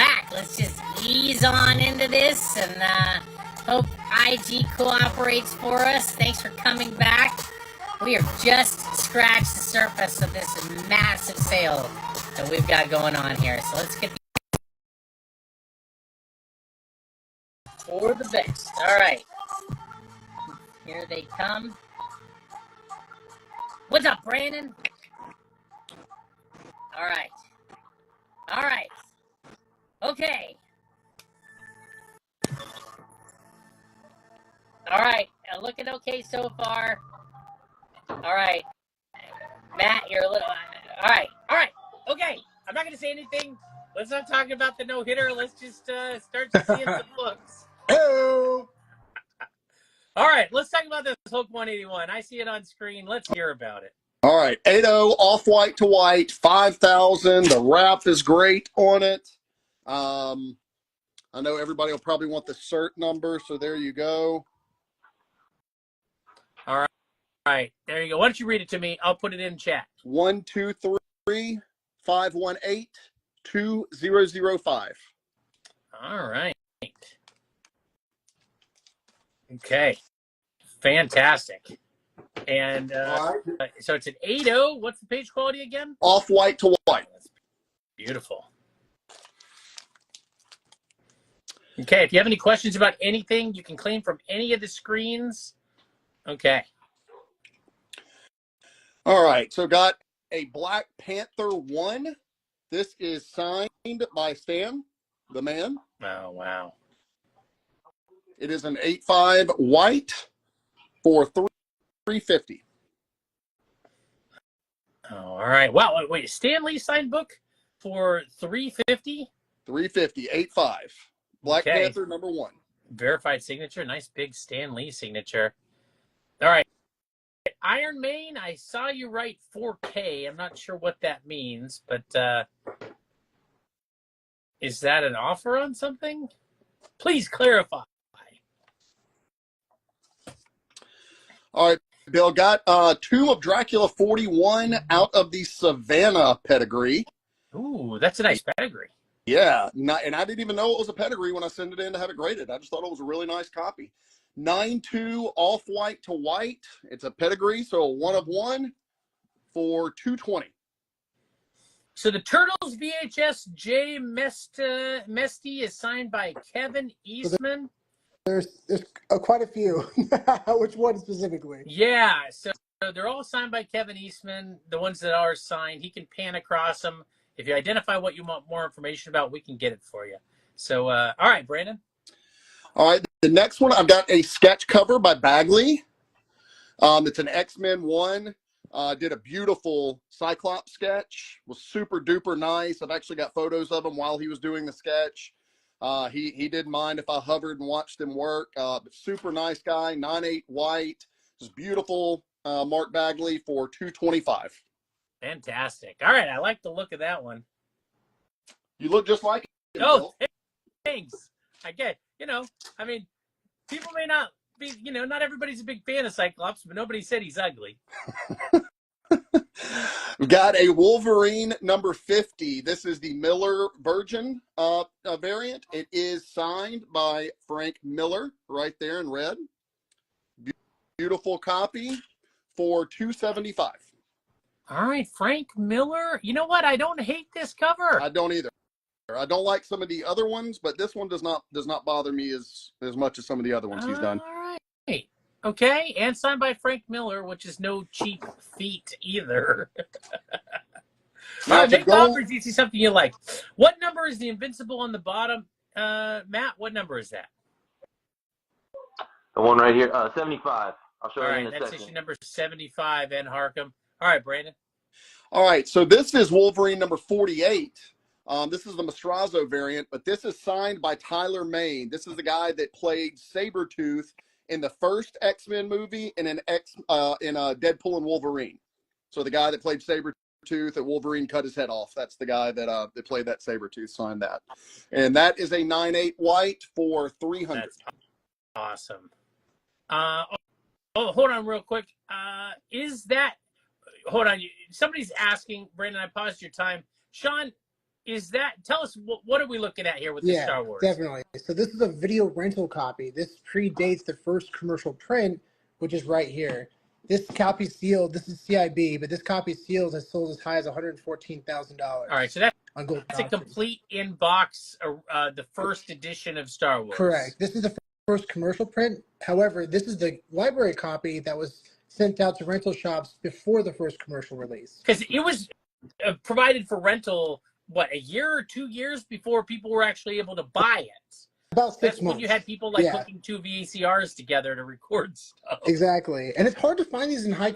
back. Let's just ease on into this and hope IG cooperates for us. Thanks for coming back. We are just scratched the surface of this massive sale that we've got going on here. So let's get for the best. All right. Here they come. What's up, Brandon? All right. All right. Okay. All right. Looking okay so far. All right. Matt, you're a little. All right. All right. Okay. I'm not going to say anything. Let's not talk about the no-hitter. Let's just start seeing some books. Hello. All right. Let's talk about this Hulk 181. I see it on screen. Let's hear about it. All right. 8.0 off-white to white, 5,000. The wrap is great on it. I know everybody will probably want the cert number, so there you go. All right. All right. There you go. Why don't you read it to me? I'll put it in chat. 123-518-2005. All right. Okay. Fantastic. And so it's an 8.0. What's the page quality again? Off-white to white. Beautiful. Okay. If you have any questions about anything, you can claim from any of the screens. Okay. All right. So got a Black Panther 1. This is signed by Stan, the man. Oh, wow. It is an 8.5 white for $350. Oh, all right. Wow. Wait, Stan Lee signed book for $350? $350, 8.5. Black Panther number 1. Verified signature. Nice big Stan Lee signature. All right. Iron Main, I saw you write 4K. I'm not sure what that means, but is that an offer on something? Please clarify. All right, Bill, got Tomb of Dracula 41 out of the Savannah pedigree. Ooh, that's a nice pedigree. Yeah, and I didn't even know it was a pedigree when I sent it in to have it graded. I just thought it was a really nice copy. 9.2 off-white to white. It's a pedigree, so a 1 of 1 for $220. So the Turtles VHS J Mesty is signed by Kevin Eastman. There's quite a few. Which one specifically? Yeah, so they're all signed by Kevin Eastman. The ones that are signed, he can pan across them. If you identify what you want more information about, we can get it for you. So, all right, Brandon. All right, the next one, I've got a sketch cover by Bagley. It's an X-Men 1. Did a beautiful Cyclops sketch. Was super duper nice. I've actually got photos of him while he was doing the sketch. He didn't mind if I hovered and watched him work. Super nice guy. 9.8 white. Just beautiful. Mark Bagley for $225. Fantastic. All right, I like the look of that one. You look just like him. Oh, thanks. I get. I mean, people may not be. Not everybody's a big fan of Cyclops, but nobody said he's ugly. We've got a Wolverine number 50. This is the Miller Virgin variant. It is signed by Frank Miller right there in red. Beautiful copy for $275. All right, Frank Miller. You know what? I don't hate this cover. I don't either. I don't like some of the other ones, but this one does not bother me as much as some of the other ones he's done. All right. Okay, and signed by Frank Miller, which is no cheap feat either. All right, make offers. You see something you like. What number is the Invincible on the bottom? Matt, what number is that? The one right here, 75. I'll show you in a second. That's issue number 75, and Harkham. All right, Brandon. All right, so this is Wolverine number 48. This is the Mastrazo variant, but this is signed by Tyler Mane. This is the guy that played Sabretooth in the first X-Men movie and in Deadpool and Wolverine. So the guy that played Sabretooth that Wolverine cut his head off, that's the guy that played that Sabretooth, signed that. And that is a 9.8 white for $300. That's awesome. Hold on real quick. Hold on. Somebody's asking, Brandon, I paused your time. Sean, is that? Tell us what are we looking at here with this Yeah, Star Wars? definitely. So this is a video rental copy. This predates the first commercial print, which is right here. This copy sealed. This is CIB, but this copy sealed has sold as high as $114,000. All right, so that's on gold a complete in-box, the first edition of Star Wars. Correct. This is the first commercial print. However, this is the library copy that was sent out to rental shops before the first commercial release. Because it was provided for rental, what, a year or 2 years before people were actually able to buy it? About 6 That's months. when you had people like hooking 2 VCRs together to record stuff. Exactly. And it's hard to find these in high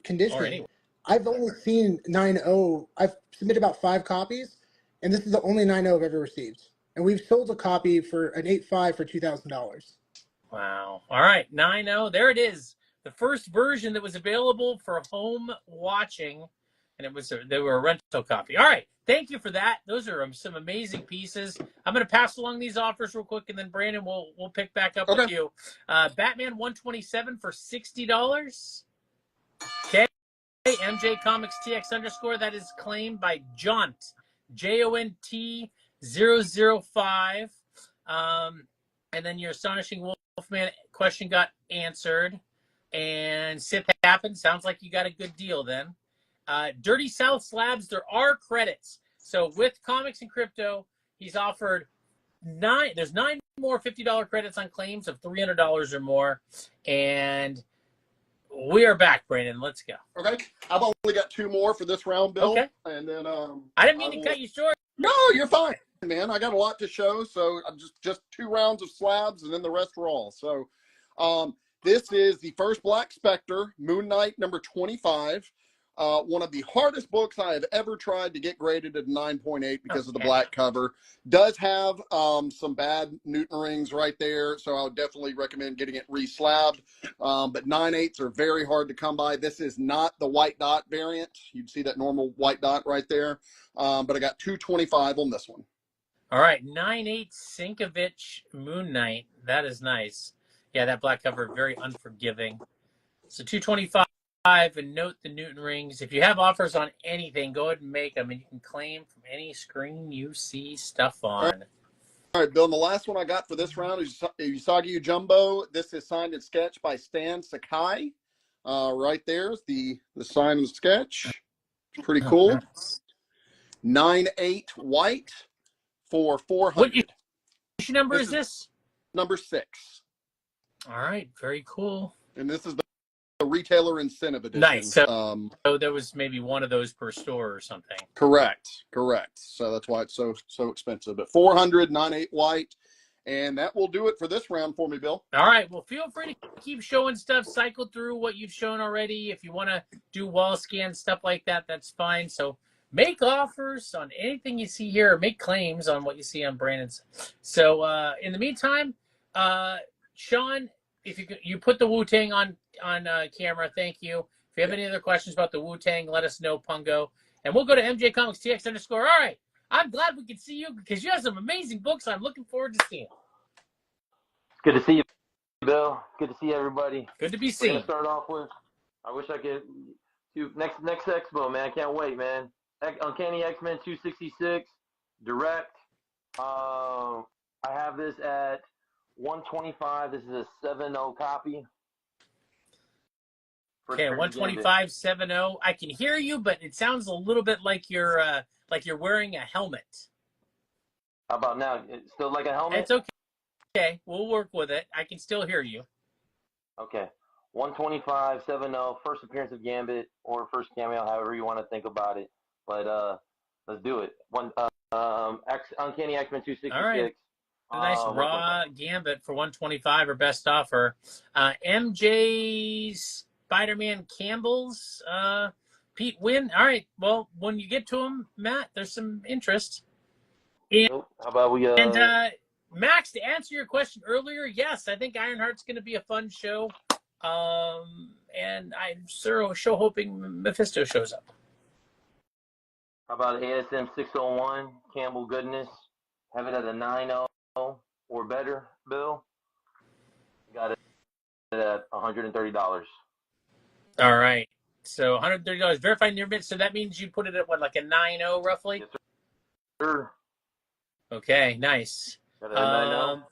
condition. Anyway. I've only seen 9.0. I've submitted about 5 copies, and this is the only 9.0 I've ever received. And we've sold a copy for an 8.5 for $2,000. Wow. All right, 9.0. There it is. The first version that was available for home watching, and they were a rental copy. All right. Thank you for that. Those are some amazing pieces. I'm going to pass along these offers real quick, and then Brandon, we'll pick back up with you. Batman 127 for $60. Okay. MJ Comics TX _. That is claimed by Jont. JONT005. And then your Astonishing Wolfman question got answered. And Sith happened. Sounds like you got a good deal then. Dirty South Slabs, there are credits. So with Comics and Crypto, he's offered 9. There's 9 more $50 credits on claims of $300 or more. And we are back, Brandon. Let's go. Okay. I've only got 2 more for this round, Bill. Okay. And then I didn't mean to cut you short. No, you're fine, man. I got a lot to show, so I'm just 2 rounds of slabs, and then the rest Raw. So this is the first Black Spectre, Moon Knight number 25. One of the hardest books I have ever tried to get graded at 9.8 because of the black cover. Does have some bad Newton rings right there, so I would definitely recommend getting it re-slabbed. But 9.8s are very hard to come by. This is not the white dot variant. You'd see that normal white dot right there. But I got 225 on this one. All right, 9.8 Sienkiewicz Moon Knight. That is nice. Yeah, that black cover, very unforgiving. So 225. And note the Newton rings. If you have offers on anything, go ahead and make them, and you can claim from any screen you see stuff on. All right, Bill, and the last one I got for this round is Usagi Jumbo. This is signed and sketched by Stan Sakai. Right there's the sign and sketch. Pretty cool. 9.8 white for 400. What issue number is this? Number 6. All right, very cool. And this is the retailer incentive edition. Nice. So there was maybe one of those per store or something. Correct. So that's why it's so expensive. But 400, 9.8 white. And that will do it for this round for me, Bill. All right. Well, feel free to keep showing stuff. Cycle through what you've shown already. If you want to do wall scan, stuff like that, that's fine. So make offers on anything you see here. Or make claims on what you see on Brandon's. So in the meantime, Sean, if you put the Wu-Tang on camera, thank you. If you have any other questions about the Wu-Tang, let us know, Pungo. And we'll go to MJ Comics TX _. All right. I'm glad we can see you because you have some amazing books I'm looking forward to seeing. It's good to see you, Bill. Good to see everybody. Good to be We're seen. gonna start off with, I wish I could do next Expo, man. I can't wait, man. Uncanny X-Men 266, direct. I have this at 125. This is a 7.0 copy. Okay, 125, 7.0. I can hear you, but it sounds a little bit like you're wearing a helmet. How about now? It's still like a helmet? It's okay. Okay, we'll work with it. I can still hear you. Okay. 125, 7.0, first appearance of Gambit or first cameo, however you want to think about it. But let's do it. Uncanny X-Men 266. All right. A nice raw Gambit for 125 or best offer. MJ Spider-Man Campbell's Pete Wynn. All right. Well, when you get to him, Matt, there's some interest. And, how about we Max, to answer your question earlier, yes, I think Ironheart's going to be a fun show. And I'm sure hoping Mephisto shows up. How about ASM 601, Campbell Goodness? Have it at a 9.0 or better, Bill. Got it at $130. All right. So $130 verified near bid. So that means you put it at what, like a 9.0 roughly? Yes, sir. Okay, nice. Got everybody know.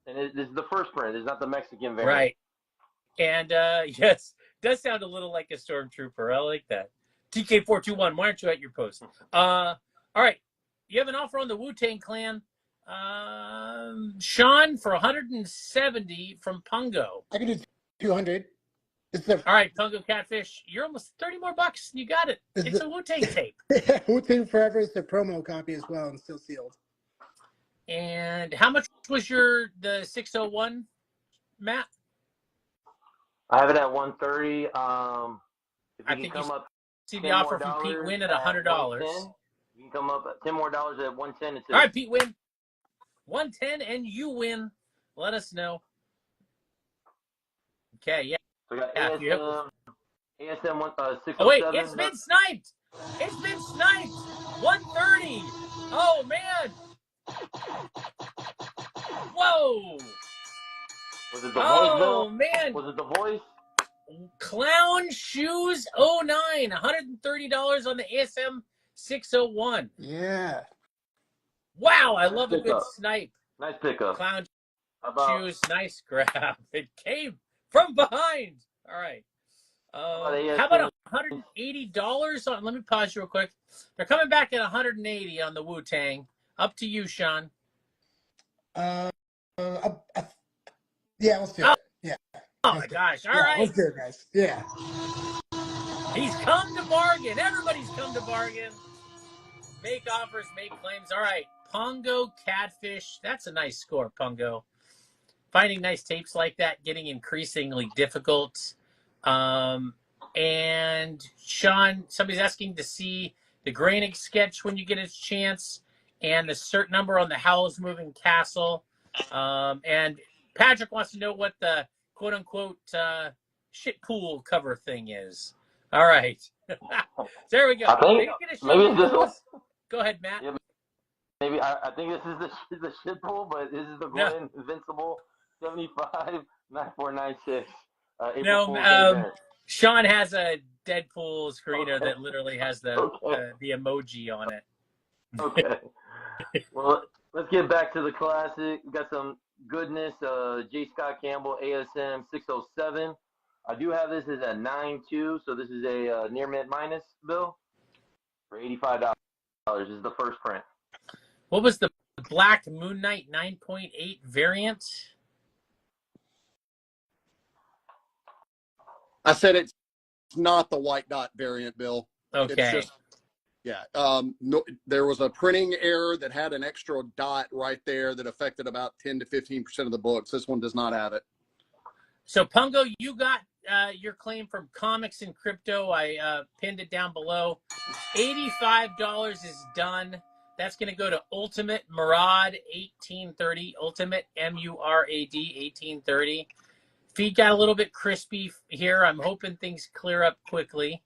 And this is the first print. It's not the Mexican variant. Right. And yes, does sound a little like a stormtrooper. I like that. TK421, why aren't you at your post? All right. You have an offer on the Wu-Tang Clan. Sean for 170 from Pungo. I can do 200. All right, Pungo Catfish, you're almost 30 more bucks. You got it. It's a Wu-Tang tape. Wu-Tang Forever is the promo copy as well and still sealed. And how much was the 601, Matt? I have it at 130. If I you think can come up, see the offer from Pete Wynn at $100. You can come up at $10 more at 110. All right, Pete Wynn, 110, and you win. Let us know. Okay, yeah. So we got Yeah, ASM 607. Oh wait, it's been sniped. It's been sniped. 130. Oh man. Whoa. Was it the voice, Oh Bill? man. Was it the voice? Clown Shoes 09, $130 on the ASM 601. Yeah. Wow, I love a Nice good pickup. snipe. Nice pickup. Clown About, Shoes, nice grab. It came from behind. All right. How about $180 on? Let me pause you real quick. They're coming back at 180 on the Wu-Tang. Up to you, Sean. Yeah, let's do it. Yeah. Oh my gosh! All right, let's do it, guys. Yeah. He's come to bargain. Everybody's come to bargain. Make offers, make claims. All right, Pungo Catfish. That's a nice score, Pungo. Finding nice tapes like that getting increasingly difficult. And Sean, somebody's asking to see the Granick sketch when you get a chance, and the cert number on the Howl's Moving Castle. And Patrick wants to know what the quote-unquote shit pool cover thing is. All right. There we go. maybe it's this one. Go ahead, Matt. Yeah, maybe I think this is the shit pool, but this is the Glenn Invincible 759496. No, Sean has a Deadpool screener that literally has the emoji on it. Okay. Well, let's get back to the classic. We got some goodness. J. Scott Campbell, ASM 607. I do have this as a 9.2, so this is a near mint minus, Bill, for $85. This is the first print. What was the Black Moon Knight 9.8 variant? I said it's not the white dot variant, Bill. Okay. It's just, yeah. No, there was a printing error that had an extra dot right there that affected about 10 to 15% of the books. This one does not have it. So, Pungo, you got your claim from Comics and Crypto. I pinned it down below. $85 is done. That's going to go to Ultimate Murad 1830. Ultimate MURAD 1830. Feet got a little bit crispy here. I'm hoping things clear up quickly.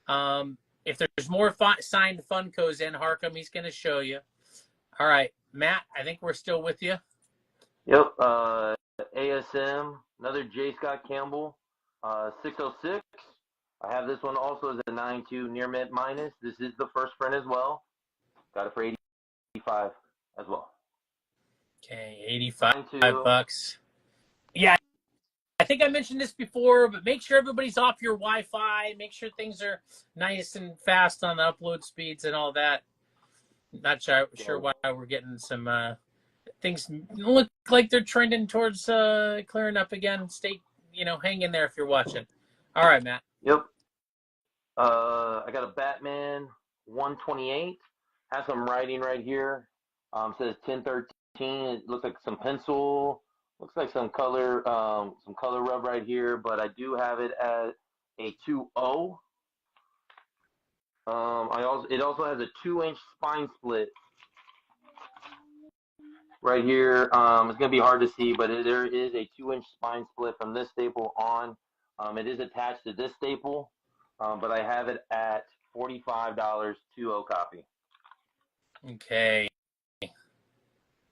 If there's more signed Funkos in Harkham, he's going to show you. All right, Matt, I think we're still with you. Yep. ASM, another J. Scott Campbell, 606. I have this one also as a 9.2 near mint minus. This is the first print as well. Got it for 85 as well. Okay, 85 bucks. Yeah. I think I mentioned this before, but make sure everybody's off your Wi-Fi. Make sure things are nice and fast on the upload speeds and all that. Not sure why we're getting some things look like they're trending towards clearing up again. Stay, hang in there if you're watching. All right, Matt. Yep. I got a Batman 128. Has some writing right here. Says 1013. It looks like some pencil. Looks like some color rub right here, but I do have it at a 2.0. It also has a 2-inch spine split right here. It's gonna be hard to see, but there is a 2-inch spine split from this staple on. It is attached to this staple, but I have it at $45 2.0 copy. Okay.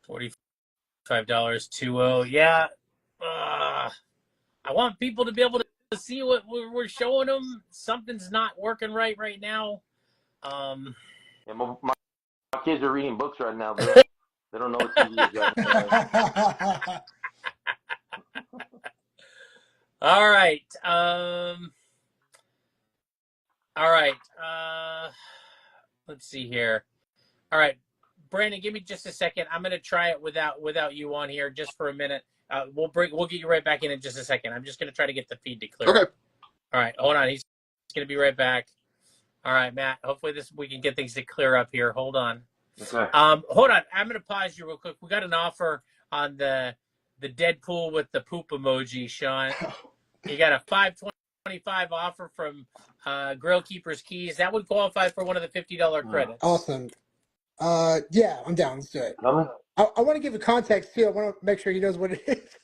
$45 2.0. Yeah. I want people to be able to see what we're showing them. Something's not working right now. Yeah, My kids are reading books right now, bro. They don't know what TV is right now. All right. All right. Let's see here. All right, Brandon, give me just a second. I'm gonna try it without you on here just for a minute. We'll get you right back in just a second. I'm just gonna try to get the feed to clear. Okay. All right, hold on. He's gonna be right back. All right, Matt. Hopefully we can get things to clear up here. Hold on. Okay. Hold on. I'm gonna pause you real quick. We got an offer on the Deadpool with the poop emoji, Sean. You got a $5.25 offer from Grill Keeper's Keys. That would qualify for one of the $50 credits. Awesome. Yeah, I'm down. Let's do it. Coming? I want to give a context too. I want to make sure he knows what it is.